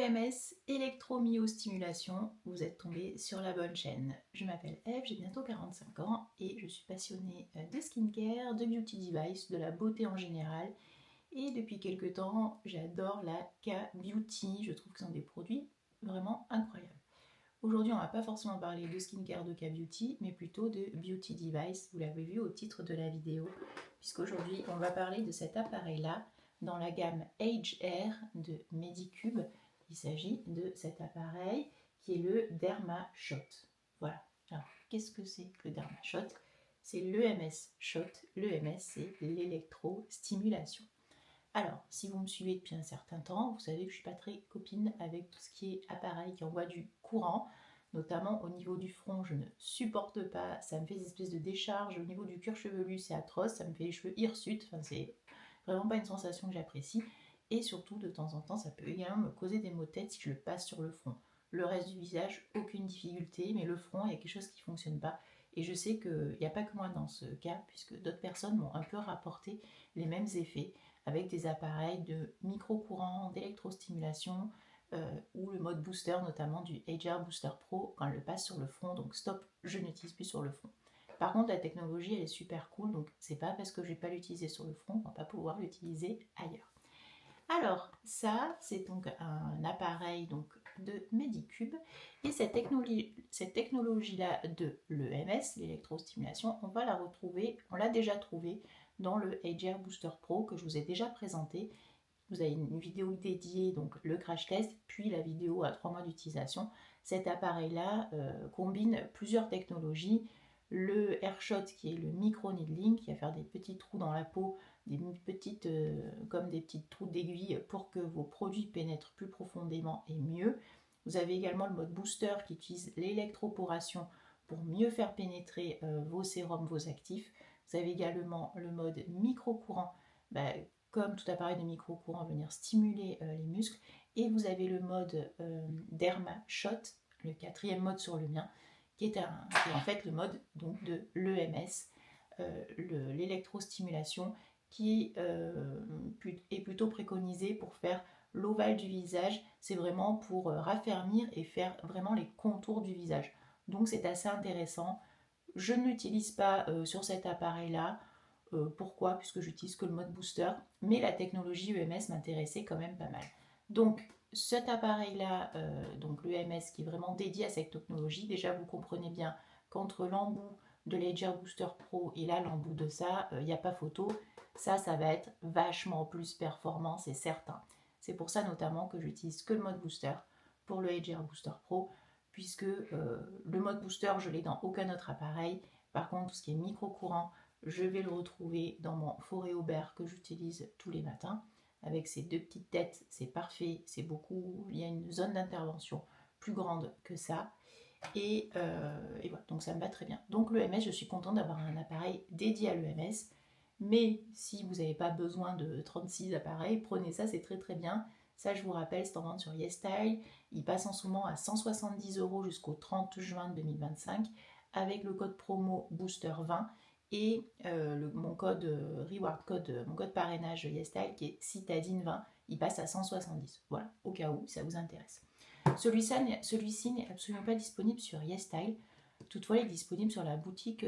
EMS, électromyostimulation, vous êtes tombé sur la bonne chaîne. Je m'appelle Eve, j'ai bientôt 45 ans et je suis passionnée de skincare, de beauty device, de la beauté en général. Et depuis quelques temps, j'adore la K-Beauty, je trouve que ce sont des produits vraiment incroyables. Aujourd'hui, on ne va pas forcément parler de skincare de K-Beauty, mais plutôt de beauty device, vous l'avez vu au titre de la vidéo, puisqu'aujourd'hui, on va parler de cet appareil-là dans la gamme Age Air de Medicube. Il s'agit de cet appareil qui est le Derma Shot. Voilà. Alors, qu'est-ce que c'est que le Derma Shot? C'est l'EMS Shot. L'EMS, c'est l'électrostimulation. Alors, si vous me suivez depuis un certain temps, vous savez que je ne suis pas très copine avec tout ce qui est appareil qui envoie du courant, notamment au niveau du front, je ne supporte pas, ça me fait des espèces de décharges, au niveau du cuir chevelu c'est atroce, ça me fait les cheveux hirsutes, enfin c'est vraiment pas une sensation que j'apprécie, et surtout de temps en temps ça peut également me causer des maux de tête si je le passe sur le front. Le reste du visage, aucune difficulté, mais le front, il y a quelque chose qui ne fonctionne pas, et je sais qu'il n'y a pas que moi dans ce cas, puisque d'autres personnes m'ont un peu rapporté les mêmes effets, avec des appareils de micro-courant, d'électrostimulation ou le mode booster, notamment du Ager Booster Pro quand elle le passe sur le front. Donc stop, je n'utilise plus sur le front. Par contre, la technologie, elle est super cool, donc c'est pas parce que je vais pas l'utiliser sur le front qu'on va pas pouvoir l'utiliser ailleurs. Alors, ça, c'est donc un appareil donc, de Medicube. Et cette technologie-là de l'EMS, l'électrostimulation, on va la retrouver, on l'a déjà trouvée dans le Ager Booster Pro que je vous ai déjà présenté. Vous avez une vidéo dédiée, donc le crash test, puis la vidéo à 3 mois d'utilisation. Cet appareil-là combine plusieurs technologies. Le AirShot qui est le micro-needling, qui va faire des petits trous dans la peau, comme des petites trous d'aiguille pour que vos produits pénètrent plus profondément et mieux. Vous avez également le mode booster qui utilise l'électroporation pour mieux faire pénétrer vos sérums, vos actifs. Vous avez également le mode micro-courant, comme tout appareil de micro-courant, venir stimuler les muscles. Et vous avez le mode Derma Shot, le quatrième mode sur le mien, qui est en fait le mode donc, de l'EMS, l'électrostimulation, qui est plutôt préconisé pour faire l'ovale du visage. C'est vraiment pour raffermir et faire vraiment les contours du visage. Donc c'est assez intéressant. Je ne l'utilise pas sur cet appareil-là. Pourquoi? Puisque j'utilise que le mode booster. Mais la technologie EMS m'intéressait quand même pas mal. Donc cet appareil-là, donc l'EMS qui est vraiment dédié à cette technologie, déjà vous comprenez bien qu'entre l'embout de l'Ager Booster Pro et là l'embout de ça, il n'y a pas photo. Ça va être vachement plus performant, c'est certain. C'est pour ça notamment que j'utilise que le mode booster pour le Ager Booster Pro, puisque le mode booster, je l'ai dans aucun autre appareil. Par contre, tout ce qui est micro-courant, je vais le retrouver dans mon Forêt Aubert que j'utilise tous les matins. Avec ces deux petites têtes, c'est parfait, c'est beaucoup. Il y a une zone d'intervention plus grande que ça. Et voilà, donc ça me va très bien. Donc l'EMS, je suis contente d'avoir un appareil dédié à l'EMS. Mais si vous n'avez pas besoin de 36 appareils, prenez ça, c'est très très bien. Ça, je vous rappelle, c'est en vente sur YesStyle. Il passe en ce moment à 170 € jusqu'au 30 juin 2025 avec le code promo Booster20 et mon code reward code, mon code parrainage YesStyle qui est Citadine20. Il passe à 170. Voilà, au cas où ça vous intéresse. Celui-ci n'est absolument pas disponible sur YesStyle. Toutefois, il est disponible sur la boutique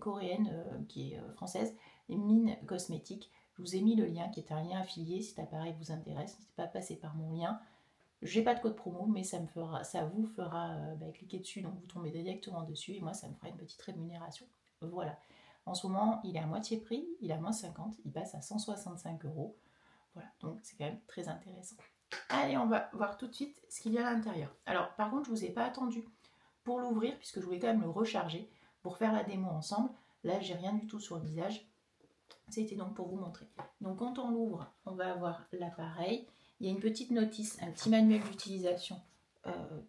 coréenne qui est française, les Mines Cosmétiques. Je vous ai mis le lien qui est un lien affilié. Si cet appareil vous intéresse, n'hésitez pas à passer par mon lien. J'ai pas de code promo, mais ça vous fera cliquer dessus, donc vous tombez directement dessus et moi ça me fera une petite rémunération. Voilà. En ce moment, il est à moitié prix, il est à moins 50, il passe à 165 €. Voilà, donc c'est quand même très intéressant. Allez, on va voir tout de suite ce qu'il y a à l'intérieur. Alors, par contre, je ne vous ai pas attendu pour l'ouvrir, puisque je voulais quand même le recharger pour faire la démo ensemble. Là, j'ai rien du tout sur le visage. C'était donc pour vous montrer. Donc, quand on l'ouvre, on va avoir l'appareil. Il y a une petite notice, un petit manuel d'utilisation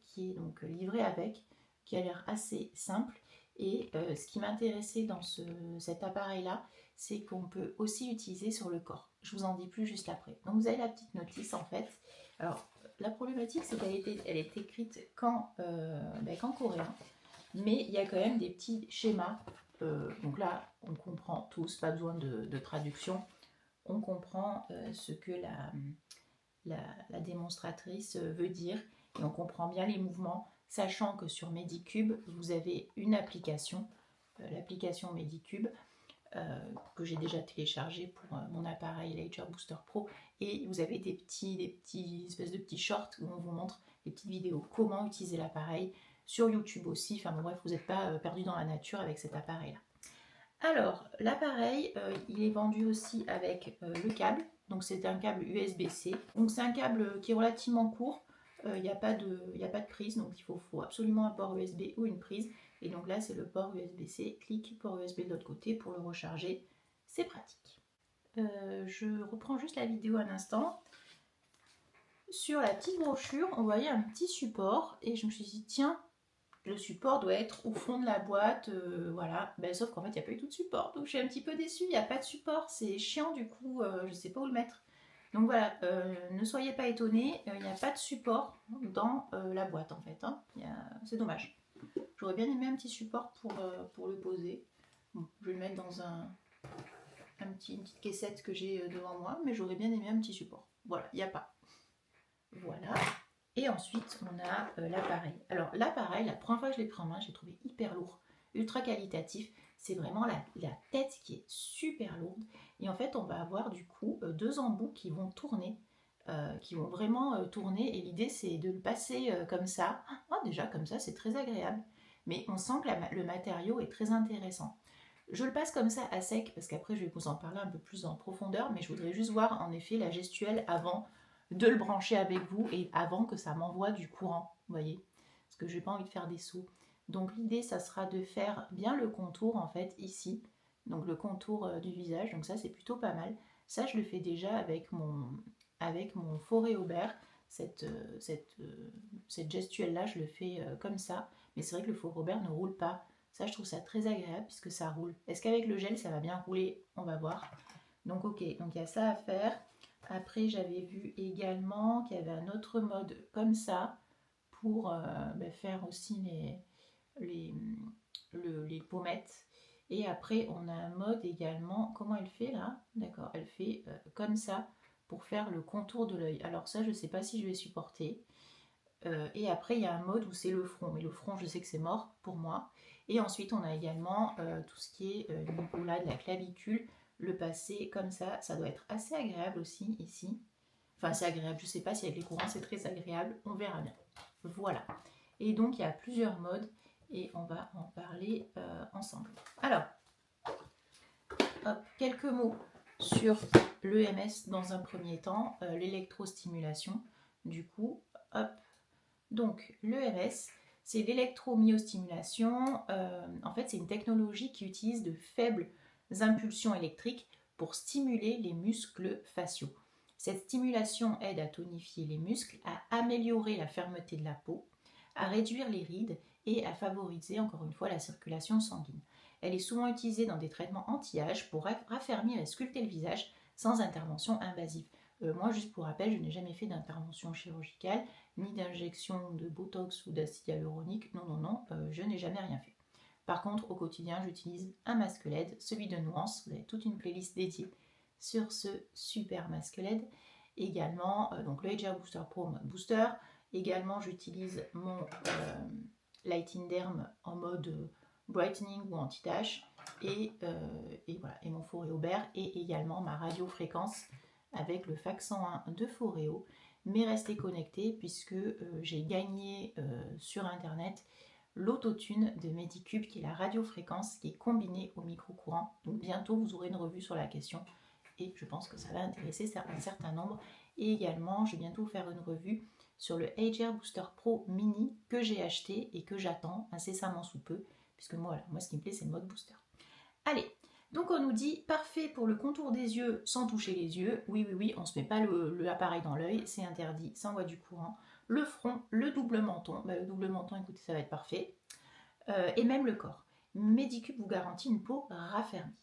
qui est donc livré avec, qui a l'air assez simple. Et ce qui m'intéressait dans cet appareil-là, c'est qu'on peut aussi l'utiliser sur le corps. Je vous en dis plus juste après. Donc vous avez la petite notice en fait. Alors la problématique c'est qu'elle est écrite qu'en coréen, mais il y a quand même des petits schémas. Donc là on comprend tous, pas besoin de traduction. On comprend ce que la démonstratrice veut dire et on comprend bien les mouvements, sachant que sur Medicube, vous avez une application, l'application Medicube, que j'ai déjà téléchargée pour mon appareil l'Ager Booster Pro, et vous avez des espèces de petits shorts où on vous montre des petites vidéos comment utiliser l'appareil, sur YouTube aussi, enfin bon, bref, vous n'êtes pas perdu dans la nature avec cet appareil là. Alors l'appareil il est vendu aussi avec le câble, donc c'est un câble USB-C, donc c'est un câble qui est relativement court, il n'y a pas de prise, donc il faut absolument un port USB ou une prise, et donc là c'est le port USB-C, clic, port USB de l'autre côté pour le recharger, c'est pratique. Je reprends juste la vidéo un instant. Sur la petite brochure on voyait un petit support et je me suis dit tiens, le support doit être au fond de la boîte, voilà, ben, sauf qu'en fait il n'y a pas eu tout de support, donc je suis un petit peu déçue, il n'y a pas de support, c'est chiant du coup, je ne sais pas où le mettre. Donc voilà, ne soyez pas étonnés, il n'y a pas de support dans la boîte en fait, hein. C'est dommage. J'aurais bien aimé un petit support pour le poser. Bon, je vais le mettre dans une petite caissette que j'ai devant moi, mais j'aurais bien aimé un petit support. Voilà, il n'y a pas. Voilà. Et ensuite, on a l'appareil. Alors l'appareil, la première fois que je l'ai pris en main, j'ai trouvé hyper lourd, ultra qualitatif. C'est vraiment la tête qui est super lourde. Et en fait, on va avoir du coup deux embouts qui vont tourner, qui vont vraiment tourner. Et l'idée, c'est de le passer comme ça. Ah, déjà, comme ça, c'est très agréable. Mais on sent que le matériau est très intéressant. Je le passe comme ça à sec, parce qu'après, je vais vous en parler un peu plus en profondeur. Mais je voudrais juste voir, en effet, la gestuelle avant de le brancher avec vous et avant que ça m'envoie du courant, vous voyez, parce que j'ai pas envie de faire des sauts. Donc l'idée ça sera de faire bien le contour en fait ici, donc le contour du visage, donc ça c'est plutôt pas mal. Ça je le fais déjà avec mon forêt aubert, cette gestuelle là je le fais comme ça, mais c'est vrai que le forêt aubert ne roule pas. Ça je trouve ça très agréable puisque ça roule. Est-ce qu'avec le gel ça va bien rouler? On va voir. Donc ok, donc il y a ça à faire. Après, j'avais vu également qu'il y avait un autre mode comme ça pour faire aussi les pommettes. Et après, on a un mode également. Comment elle fait là? D'accord, elle fait comme ça pour faire le contour de l'œil. Alors ça, je ne sais pas si je vais supporter. Et après, il y a un mode où c'est le front. Mais le front, je sais que c'est mort pour moi. Et ensuite, on a également tout ce qui est niveau là de la clavicule. Le passer comme ça doit être assez agréable aussi ici. Enfin, c'est agréable, je ne sais pas si avec les courants c'est très agréable, on verra bien. Voilà. Et donc, il y a plusieurs modes et on va en parler ensemble. Alors, hop, quelques mots sur l'EMS dans un premier temps, l'électrostimulation. Du coup, hop. Donc, l'EMS, c'est l'électromyostimulation. En fait, c'est une technologie qui utilise de faibles impulsions électriques pour stimuler les muscles faciaux. Cette stimulation aide à tonifier les muscles, à améliorer la fermeté de la peau, à réduire les rides et à favoriser encore une fois la circulation sanguine. Elle est souvent utilisée dans des traitements anti-âge pour raffermir et sculpter le visage sans intervention invasive. Moi, juste pour rappel, je n'ai jamais fait d'intervention chirurgicale, ni d'injection de botox ou d'acide hyaluronique. Non, je n'ai jamais rien fait. Par contre, au quotidien, j'utilise un masque LED, celui de Nuance. Vous avez toute une playlist dédiée sur ce super masque LED. Également, donc le Ager Booster Pro mode booster. Également, j'utilise mon Lighting Derm en mode brightening ou anti-tache. Et voilà, et mon Foreo Aubert. Et également ma radiofréquence avec le FAC 101 de Foreo. Mais restez connectés puisque j'ai gagné sur internet l'autotune de Medicube qui est la radiofréquence qui est combinée au micro-courant. Donc bientôt vous aurez une revue sur la question et je pense que ça va intéresser un certain nombre. Et également je vais bientôt vous faire une revue sur le Ager Booster Pro Mini que j'ai acheté et que j'attends incessamment sous peu puisque moi ce qui me plaît c'est le mode booster. Allez, donc on nous dit parfait pour le contour des yeux sans toucher les yeux. Oui, on ne se met pas l'appareil dans l'œil, c'est interdit, ça envoie du courant. Le front, le double menton. Le double menton, écoutez, ça va être parfait. Et même le corps. Medicube vous garantit une peau raffermie.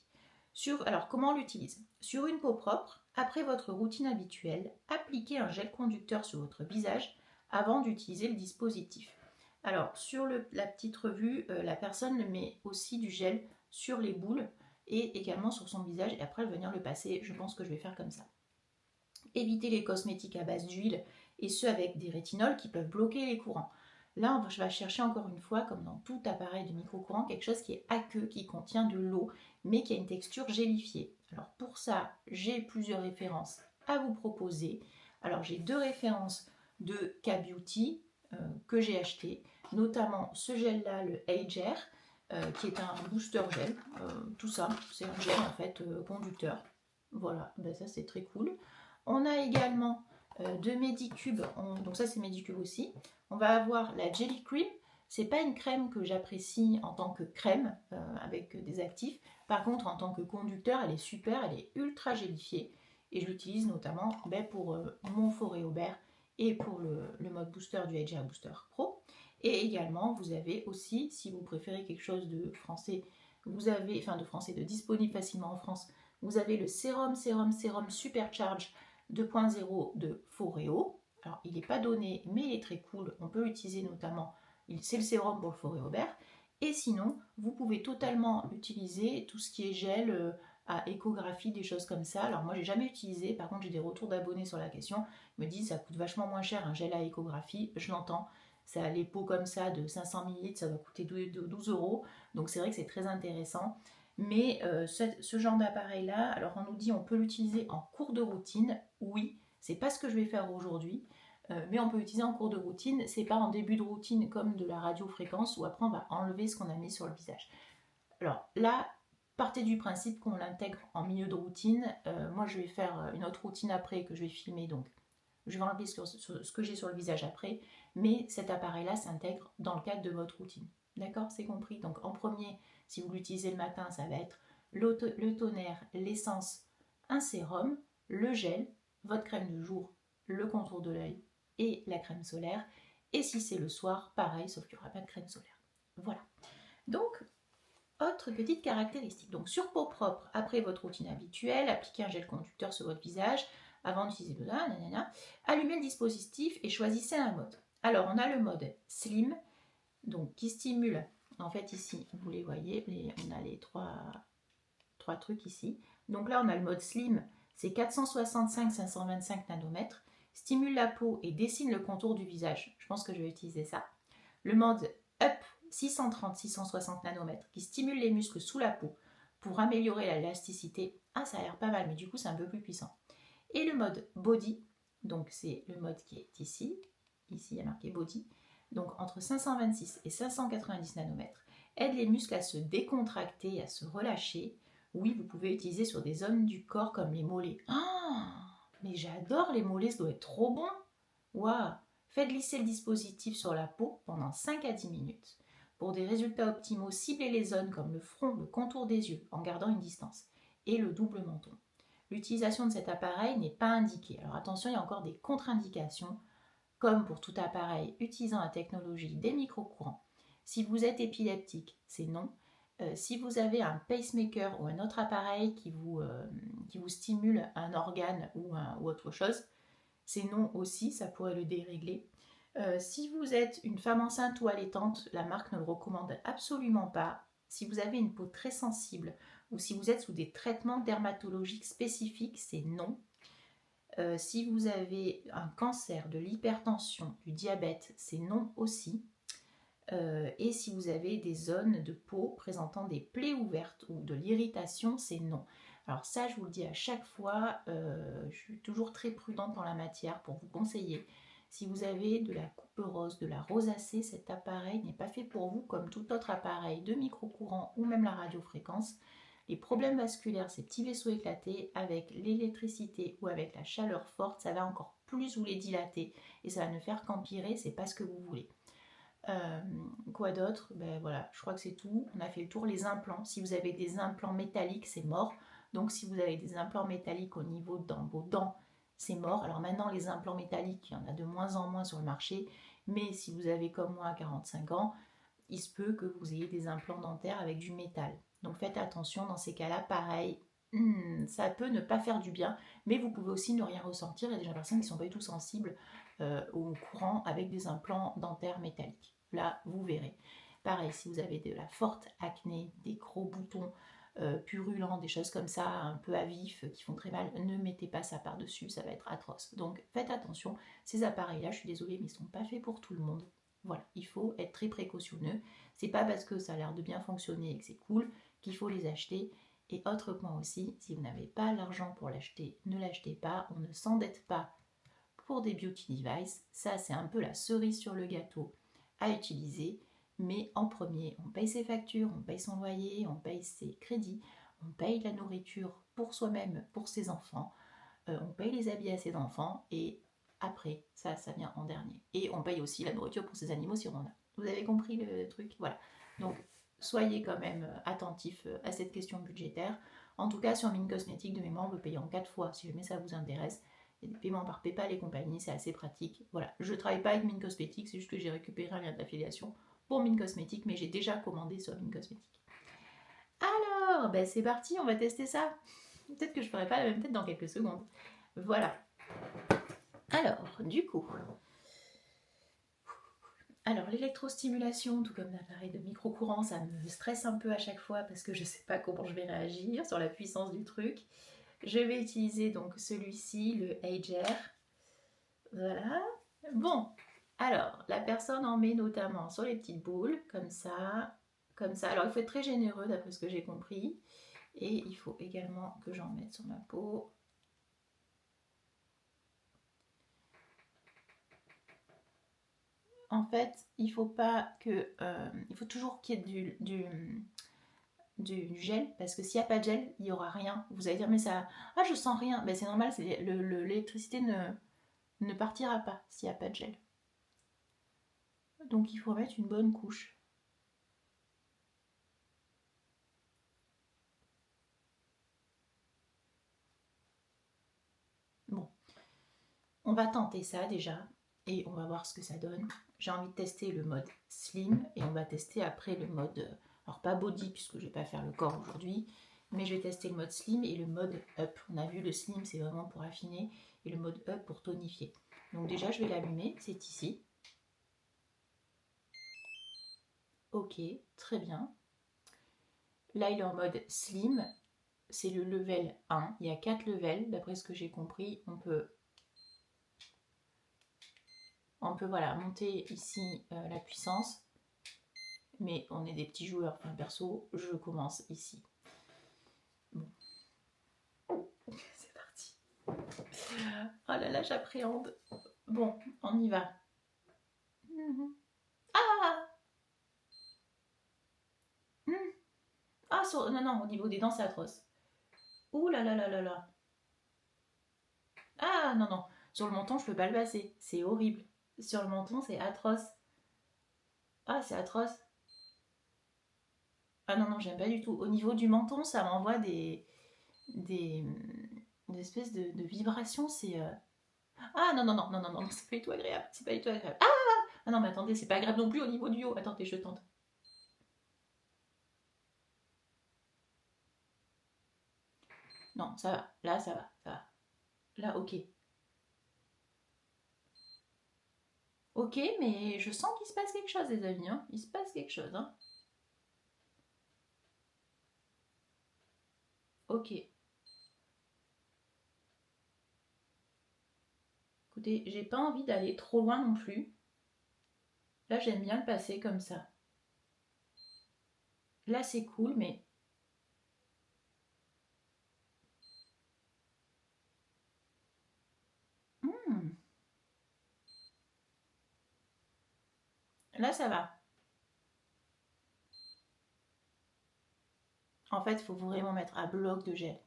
Alors, comment on l'utilise? Sur une peau propre, après votre routine habituelle, appliquez un gel conducteur sur votre visage avant d'utiliser le dispositif. Alors, sur la petite revue, la personne met aussi du gel sur les boules et également sur son visage et après venir le passer. Je pense que je vais faire comme ça. éviter les cosmétiques à base d'huile et ceux avec des rétinols qui peuvent bloquer les courants. Là, je vais chercher encore une fois, comme dans tout appareil de micro-courant, quelque chose qui est aqueux, qui contient de l'eau, mais qui a une texture gélifiée. Alors pour ça, j'ai plusieurs références à vous proposer. Alors j'ai 2 références de K-Beauty que j'ai acheté, notamment ce gel-là, le Age Air, qui est un booster gel. Tout ça, c'est un gel en fait conducteur. Voilà, ben ça c'est très cool. On a également de Medicube, donc ça c'est Medicube aussi. On va avoir la Jelly Cream. C'est pas une crème que j'apprécie en tant que crème avec des actifs. Par contre, en tant que conducteur, elle est super, elle est ultra gélifiée. Et je l'utilise notamment pour mon forêt aubert et pour le mode booster du Age Air Booster Pro. Et également, vous avez aussi, si vous préférez quelque chose de français, de disponible facilement en France, vous avez le sérum Supercharge 2.0 de Foreo. Alors, il n'est pas donné, mais il est très cool. On peut l'utiliser notamment, c'est le sérum pour le forêt aubert. Et sinon, vous pouvez totalement utiliser tout ce qui est gel à échographie, des choses comme ça. Alors moi, j'ai jamais utilisé. Par contre, j'ai des retours d'abonnés sur la question. Ils me disent ça coûte vachement moins cher un gel à échographie. Je l'entends. Ça a les pots comme ça de 500 ml, ça va coûter 12 euros. Donc c'est vrai que c'est très intéressant. Mais ce genre d'appareil-là, alors on nous dit on peut l'utiliser en cours de routine. Oui, c'est pas ce que je vais faire aujourd'hui. Mais on peut l'utiliser en cours de routine. C'est pas en début de routine comme de la radiofréquence où après on va enlever ce qu'on a mis sur le visage. Alors là, partez du principe qu'on l'intègre en milieu de routine. Moi, je vais faire une autre routine après que je vais filmer. Donc, je vais enlever ce que j'ai sur le visage après. Mais cet appareil-là s'intègre dans le cadre de votre routine. D'accord? C'est compris? Donc, en premier, si vous l'utilisez le matin, ça va être le toner, l'essence, un sérum, le gel, votre crème du jour, le contour de l'œil et la crème solaire. Et si c'est le soir, pareil, sauf qu'il n'y aura pas de crème solaire. Voilà. Donc, autre petite caractéristique. Donc, sur peau propre, après votre routine habituelle, appliquez un gel conducteur sur votre visage avant d'utiliser le allumez le dispositif et choisissez un mode. Alors, on a le mode slim, donc qui stimule. En fait, ici, vous les voyez, on a les trois trucs ici. Donc là, on a le mode slim, c'est 465-525 nanomètres, stimule la peau et dessine le contour du visage. Je pense que je vais utiliser ça. Le mode up, 630-660 nanomètres, qui stimule les muscles sous la peau pour améliorer l'élasticité. Ah, ça a l'air pas mal, mais du coup, c'est un peu plus puissant. Et le mode body, donc c'est le mode qui est ici. Ici, il y a marqué body. Donc entre 526 et 590 nanomètres, aide les muscles à se décontracter, à se relâcher. Oui, vous pouvez utiliser sur des zones du corps comme les mollets. Ah, mais j'adore les mollets, ça doit être trop bon. Waouh. Faites glisser le dispositif sur la peau pendant 5 à 10 minutes. Pour des résultats optimaux, ciblez les zones comme le front, le contour des yeux, en gardant une distance, et le double menton. L'utilisation de cet appareil n'est pas indiquée. Alors attention, il y a encore des contre-indications, comme pour tout appareil utilisant la technologie des micro-courants. Si vous êtes épileptique, c'est non. Si vous avez un pacemaker ou un autre appareil qui vous stimule un organe ou autre chose, c'est non aussi, ça pourrait le dérégler. Si vous êtes une femme enceinte ou allaitante, la marque ne le recommande absolument pas. Si vous avez une peau très sensible ou si vous êtes sous des traitements dermatologiques spécifiques, c'est non. Si vous avez un cancer, de l'hypertension, du diabète, c'est non aussi. Et si vous avez des zones de peau présentant des plaies ouvertes ou de l'irritation, c'est non. Alors ça, je vous le dis à chaque fois, je suis toujours très prudente dans la matière pour vous conseiller. Si vous avez de la couperose, de la rosacée, cet appareil n'est pas fait pour vous comme tout autre appareil de micro-courant ou même la radiofréquence. Les problèmes vasculaires, ces petits vaisseaux éclatés, avec l'électricité ou avec la chaleur forte, ça va encore plus vous les dilater et ça va ne faire qu'empirer, c'est pas ce que vous voulez. Quoi d'autre? Ben voilà, je crois que c'est tout. On a fait le tour. Les implants, si vous avez des implants métalliques, c'est mort. Donc si vous avez des implants métalliques au niveau de vos dents, c'est mort. Alors maintenant, les implants métalliques, il y en a de moins en moins sur le marché. Mais si vous avez comme moi 45 ans, il se peut que vous ayez des implants dentaires avec du métal. Donc faites attention, dans ces cas-là, pareil, ça peut ne pas faire du bien, mais vous pouvez aussi ne rien ressentir. Il y a des personnes qui ne sont pas du tout sensibles au courant avec des implants dentaires métalliques. Là, vous verrez. Pareil, si vous avez de la forte acné, des gros boutons, purulents, des choses comme ça, un peu à vif, qui font très mal, ne mettez pas ça par-dessus, ça va être atroce. Donc faites attention, ces appareils-là, je suis désolée, mais ils ne sont pas faits pour tout le monde. Voilà, il faut être très précautionneux. C'est pas parce que ça a l'air de bien fonctionner et que c'est cool qu'il faut les acheter. Et autre point aussi, si vous n'avez pas l'argent pour l'acheter, ne l'achetez pas, on ne s'endette pas pour des beauty devices. Ça, c'est un peu la cerise sur le gâteau à utiliser. Mais en premier, on paye ses factures, on paye son loyer, on paye ses crédits, on paye la nourriture pour soi-même, pour ses enfants, on paye les habits à ses enfants et après, ça vient en dernier. Et on paye aussi la nourriture pour ses animaux si on en a. Vous avez compris le truc? Voilà. Donc, soyez quand même attentifs à cette question budgétaire. En tout cas, sur Mine Cosmétique, de mémoire, on peut payer en 4 fois si jamais ça vous intéresse. Il y a des paiements par PayPal et compagnie, c'est assez pratique. Voilà, je ne travaille pas avec Mine Cosmétique, c'est juste que j'ai récupéré un lien d'affiliation pour Mine Cosmétique, mais j'ai déjà commandé sur Mine Cosmétique. Alors, ben c'est parti, on va tester ça. Peut-être que je ferai pas la même tête dans quelques secondes. Voilà. Alors, du coup, l'électrostimulation, tout comme l'appareil de micro-courant, ça me stresse un peu à chaque fois parce que je ne sais pas comment je vais réagir sur la puissance du truc. Je vais utiliser donc celui-ci, le Ager. Voilà. Bon, alors, la personne en met notamment sur les petites boules, comme ça, comme ça. Alors, il faut être très généreux d'après ce que j'ai compris. Et il faut également que j'en mette sur ma peau. En fait, il faut pas que, il faut toujours qu'il y ait du gel, parce que s'il n'y a pas de gel, il n'y aura rien. Vous allez dire, mais ça, ah, je sens rien. Ben, c'est normal, l'électricité ne partira pas s'il n'y a pas de gel. Donc il faut mettre une bonne couche. Bon, on va tenter ça déjà et on va voir ce que ça donne. J'ai envie de tester le mode slim et on va tester après le mode, alors pas body puisque je vais pas faire le corps aujourd'hui, mais je vais tester le mode slim et le mode up. On a vu le slim c'est vraiment pour affiner et le mode up pour tonifier. Donc déjà je vais l'allumer, c'est ici. Ok, très bien. Là il est en mode slim, c'est le level 1. Il y a 4 levels, d'après ce que j'ai compris. On peut voilà, monter ici la puissance. Mais on est des petits joueurs. Enfin, perso, je commence ici. Bon. C'est parti. Oh là là, j'appréhende. Bon, on y va. Ah Ah, non, non, au niveau des dents, c'est atroce. Ouh là là là là là. Ah non, non. Sur le menton, je peux pas le passer. C'est horrible. Sur le menton, c'est atroce. Ah, c'est atroce. Ah non, non, j'aime pas du tout. Au niveau du menton, ça m'envoie des espèces de vibrations. C'est. Ah non, non, non, non, non, non, c'est pas du tout agréable. C'est pas du tout agréable. Ah non, mais attendez, c'est pas agréable non plus au niveau du haut. Attendez, je tente. Non, ça va. Là, ça va. Ça va. Là, ok. Ok, mais je sens qu'il se passe quelque chose, les amis. Hein. Il se passe quelque chose. Hein. Ok. Écoutez, j'ai pas envie d'aller trop loin non plus. Là, j'aime bien le passer comme ça. Là, c'est cool, mais... Là, ça va. En fait, il faut vraiment mettre un bloc de gel.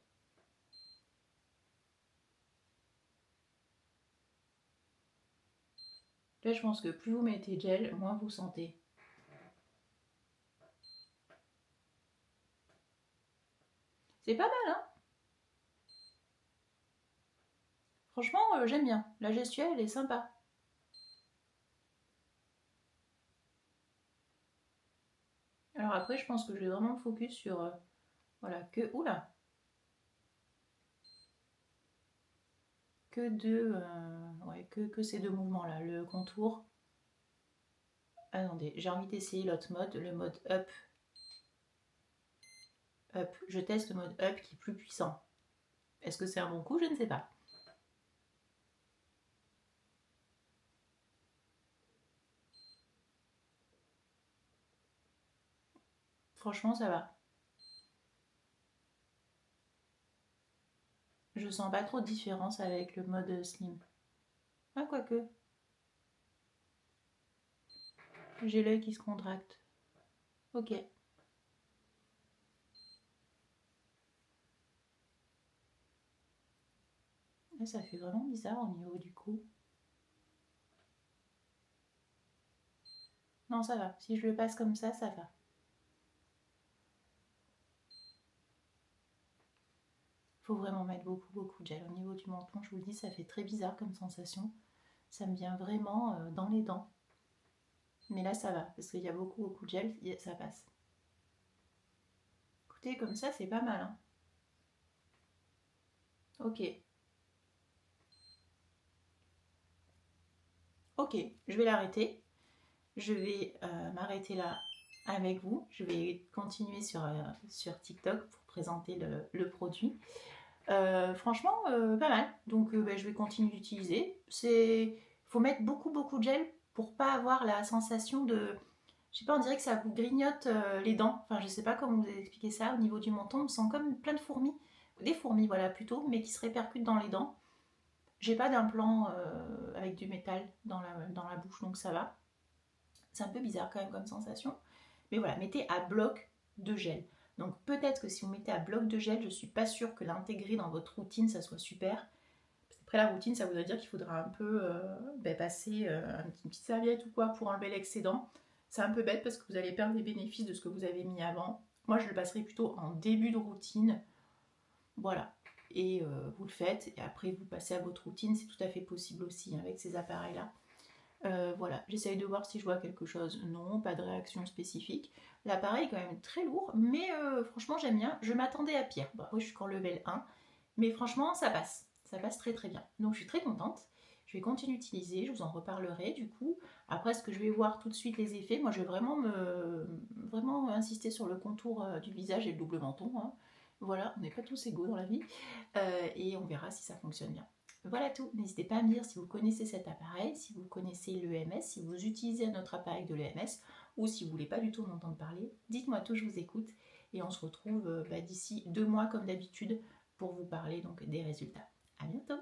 Là, je pense que plus vous mettez de gel, moins vous sentez. C'est pas mal, hein? Franchement, j'aime bien. La gestuelle, elle est sympa. Alors après, je pense que je vais vraiment me focus sur... voilà, que... Oula! Ouais, que ces deux mouvements-là. Le contour. Attendez, j'ai envie d'essayer l'autre mode, le mode up. up. Je teste le mode up qui est plus puissant. Est-ce que c'est un bon coup? Je ne sais pas. Franchement, ça va. Je sens pas trop de différence avec le mode slim. Ah, quoique. J'ai l'œil qui se contracte. Ok. Ah, ça fait vraiment bizarre au niveau du cou. Non, ça va. Si je le passe comme ça va. Faut vraiment mettre beaucoup de gel. Au niveau du menton, je vous le dis, ça fait très bizarre comme sensation. Ça me vient vraiment dans les dents. Mais là, ça va, parce qu'il y a beaucoup de gel, ça passe. Écoutez, comme ça, c'est pas mal. Hein. Ok. Ok, je vais l'arrêter. Je vais m'arrêter là avec vous. Je vais continuer sur TikTok pour présenter le produit. Franchement, pas mal. Donc, je vais continuer d'utiliser. Il faut mettre beaucoup de gel pour pas avoir la sensation de... Je sais pas, on dirait que ça vous grignote les dents. Enfin, je sais pas comment vous expliquer ça. Au niveau du menton, on sent comme plein de fourmis. Des fourmis, voilà, plutôt, mais qui se répercutent dans les dents. J'ai pas d'implant avec du métal dans la bouche, donc ça va. C'est un peu bizarre quand même comme sensation. Mais voilà, mettez à bloc de gel. Donc peut-être que si vous mettez à bloc de gel, je ne suis pas sûre que l'intégrer dans votre routine, ça soit super. Après la routine, ça voudrait dire qu'il faudra un peu passer une petite serviette ou quoi pour enlever l'excédent. C'est un peu bête parce que vous allez perdre les bénéfices de ce que vous avez mis avant. Moi, je le passerai plutôt en début de routine. Voilà. Et vous le faites. Et après, vous passez à votre routine. C'est tout à fait possible aussi avec ces appareils-là. Voilà, j'essaye de voir si je vois quelque chose. Non, pas de réaction spécifique. L'appareil est quand même très lourd, mais franchement j'aime bien. Je m'attendais à pire. Bon, après je suis qu'en level 1, mais franchement ça passe. Ça passe très bien. Donc je suis très contente. Je vais continuer d'utiliser, je vous en reparlerai du coup. Après, ce que je vais voir tout de suite les effets, moi je vais vraiment insister sur le contour du visage et le double menton. Hein. Voilà, on n'est pas tous égaux dans la vie. Et on verra si ça fonctionne bien. Voilà tout. N'hésitez pas à me dire si vous connaissez cet appareil, si vous connaissez l'EMS, si vous utilisez un autre appareil de l'EMS ou si vous voulez pas du tout en entendre parler. Dites-moi tout, je vous écoute. Et on se retrouve d'ici 2 mois comme d'habitude pour vous parler donc des résultats. À bientôt.